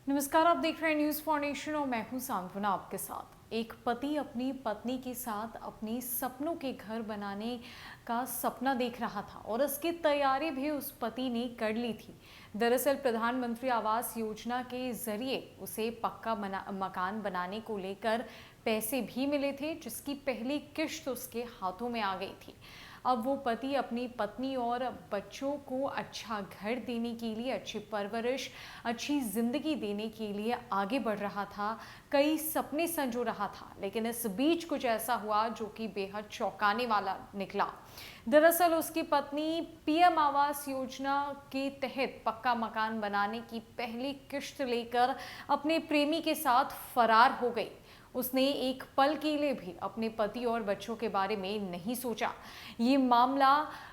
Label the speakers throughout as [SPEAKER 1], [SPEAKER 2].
[SPEAKER 1] नमस्कार, आप देख रहे हैं न्यूज़ फॉर नेशन और मैं हूं सांत्वना आपके साथ। एक पति अपनी पत्नी के साथ अपने सपनों के घर बनाने का सपना देख रहा था और इसकी तैयारी भी उस पति ने कर ली थी। दरअसल प्रधानमंत्री आवास योजना के जरिए उसे पक्का मकान बनाने को लेकर पैसे भी मिले थे, जिसकी पहली किश्त उसके हाथों में आ गई थी। अब वो पति अपनी पत्नी और बच्चों को अच्छा घर देने के लिए, अच्छी परवरिश, अच्छी जिंदगी देने के लिए आगे बढ़ रहा था, कई सपने संजो रहा था। लेकिन इस बीच कुछ ऐसा हुआ जो कि बेहद चौंकाने वाला निकला। दरअसल उसकी पत्नी पीएम आवास योजना के तहत पक्का मकान बनाने की पहली किश्त लेकर अपने प्रेमी के साथ फरार हो गई। उसने एक पल के लिए भी अपने पति और बच्चों के बारे में नहीं सोचा। ये मामला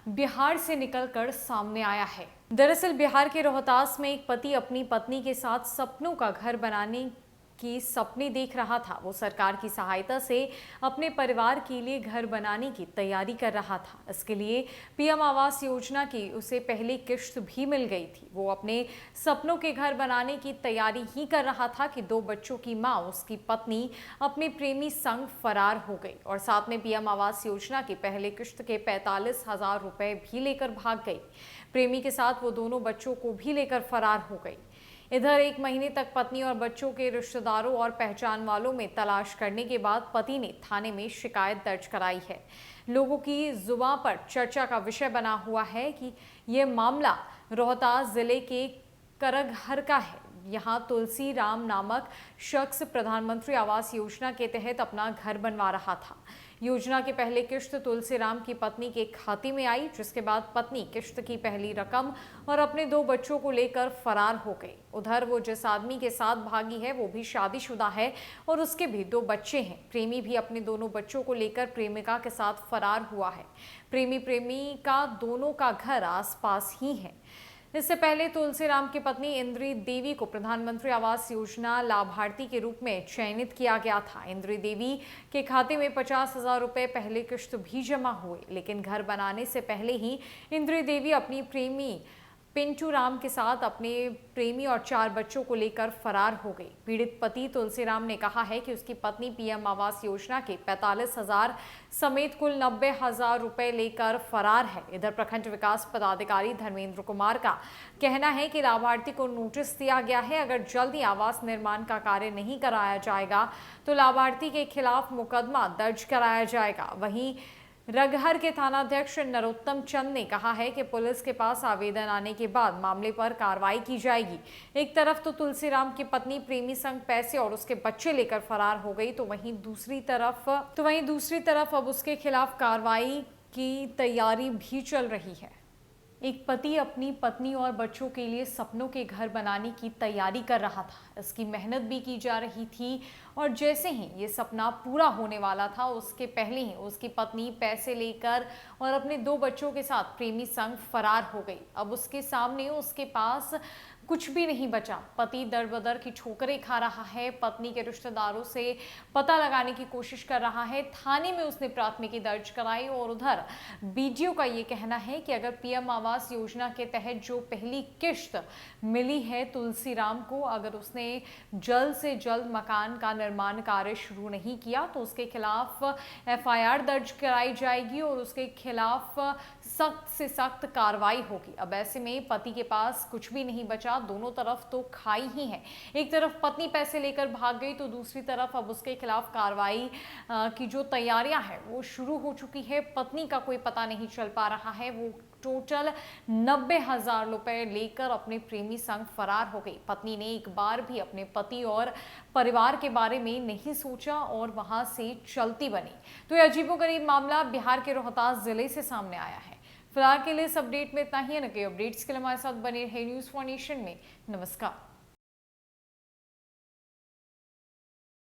[SPEAKER 1] बिहार से निकलकर सामने आया है। दरअसल बिहार के रोहतास में एक पति अपनी पत्नी के साथ सपनों का घर बनाने की सपने देख रहा था। वो सरकार की सहायता से अपने परिवार के लिए घर बनाने की तैयारी कर रहा था। इसके लिए पीएम आवास योजना की उसे पहली किश्त भी मिल गई थी। वो अपने सपनों के घर बनाने की तैयारी ही कर रहा था कि दो बच्चों की मां, उसकी पत्नी, अपने प्रेमी संग फरार हो गई और साथ में पीएम आवास योजना की पहली किश्त के 45,000 रुपए भी लेकर भाग गई। प्रेमी के साथ वो दोनों बच्चों को भी लेकर फरार हो गई। इधर एक महीने तक पत्नी और बच्चों के रिश्तेदारों और पहचान वालों में तलाश करने के बाद पति ने थाने में शिकायत दर्ज कराई है। लोगों की जुबान पर चर्चा का विषय बना हुआ है कि यह मामला रोहतास जिले के करगहर का है। यहाँ तुलसी राम नामक शख्स प्रधानमंत्री आवास योजना के तहत अपना घर बनवा रहा था। योजना की पहली किश्त तुलसी राम की पत्नी के खाते में आई, जिसके बाद पत्नी किश्त की पहली रकम और अपने दो बच्चों को लेकर फरार हो गई। उधर वो जिस आदमी के साथ भागी है वो भी शादीशुदा है और उसके भी दो बच्चे हैं। प्रेमी भी अपने दोनों बच्चों को लेकर प्रेमिका के साथ फरार हुआ है। प्रेमिका दोनों का घर आसपास ही है। इससे पहले तुलसीराम की पत्नी इंद्री देवी को प्रधानमंत्री आवास योजना लाभार्थी के रूप में चयनित किया गया था। इंद्री देवी के खाते में 50,000 रुपए पहले किश्त भी जमा हुए, लेकिन घर बनाने से पहले ही इंद्री देवी अपनी प्रेमी पिंटू राम के साथ अपने प्रेमी और 4 बच्चों को लेकर फरार हो गई। पीड़ित पति तुलसीराम ने कहा है कि उसकी पत्नी पीएम आवास योजना के 45,000 समेत कुल 90,000 रुपए लेकर फरार है। इधर प्रखंड विकास पदाधिकारी धर्मेंद्र कुमार का कहना है कि लाभार्थी को नोटिस दिया गया है। अगर जल्दी आवास निर्माण का कार्य नहीं कराया जाएगा तो लाभार्थी के खिलाफ मुकदमा दर्ज कराया जाएगा। वहीं रगहर के थानाध्यक्ष नरोत्तम चंद ने कहा है कि पुलिस के पास आवेदन आने के बाद मामले पर कार्रवाई की जाएगी। एक तरफ तो तुलसीराम की पत्नी प्रेमी संग पैसे और उसके बच्चे लेकर फरार हो गई, तो वहीं दूसरी तरफ अब उसके खिलाफ कार्रवाई की तैयारी भी चल रही है। एक पति अपनी पत्नी और बच्चों के लिए सपनों के घर बनाने की तैयारी कर रहा था। इसकी मेहनत भी की जा रही थी और जैसे ही ये सपना पूरा होने वाला था, उसके पहले ही उसकी पत्नी पैसे लेकर और अपने दो बच्चों के साथ प्रेमी संग फरार हो गई। अब उसके सामने उसके पास कुछ भी नहीं बचा। पति दर बदर की ठोकरें खा रहा है, पत्नी के रिश्तेदारों से पता लगाने की कोशिश कर रहा है। थाने में उसने प्राथमिकी दर्ज कराई और उधर बीडीओ का ये कहना है कि अगर पीएम आवास योजना के तहत जो पहली किश्त मिली है तुलसीराम को, अगर उसने जल्द से जल्द मकान का निर्माण कार्य शुरू नहीं किया तो उसके खिलाफ एफआईआर दर्ज कराई जाएगी और उसके खिलाफ सख्त से सख्त कार्रवाई होगी। अब ऐसे में पति के पास कुछ भी नहीं बचा, दोनों तरफ तो खाई ही है। एक तरफ पत्नी पैसे लेकर भाग गई तो दूसरी तरफ अब उसके खिलाफ कार्रवाई की जो तैयारियां हैं वो शुरू हो चुकी है। पत्नी का कोई पता नहीं चल पा रहा है। वो टोटल 90,000 रुपए लेकर अपने प्रेमी संग फरार हो गई। पत्नी ने एक बार भी अपने पति और परिवार के बारे में नहीं सोचा और वहां से चलती बनी। तो यह अजीबोगरीब मामला बिहार के रोहतास जिले से सामने आया है। फिलहाल के लिए इस अपडेट में इतना ही है। न कि अपडेट्स के लिए हमारे साथ बने रहे न्यूज़ फॉर नेशन में। नमस्कार।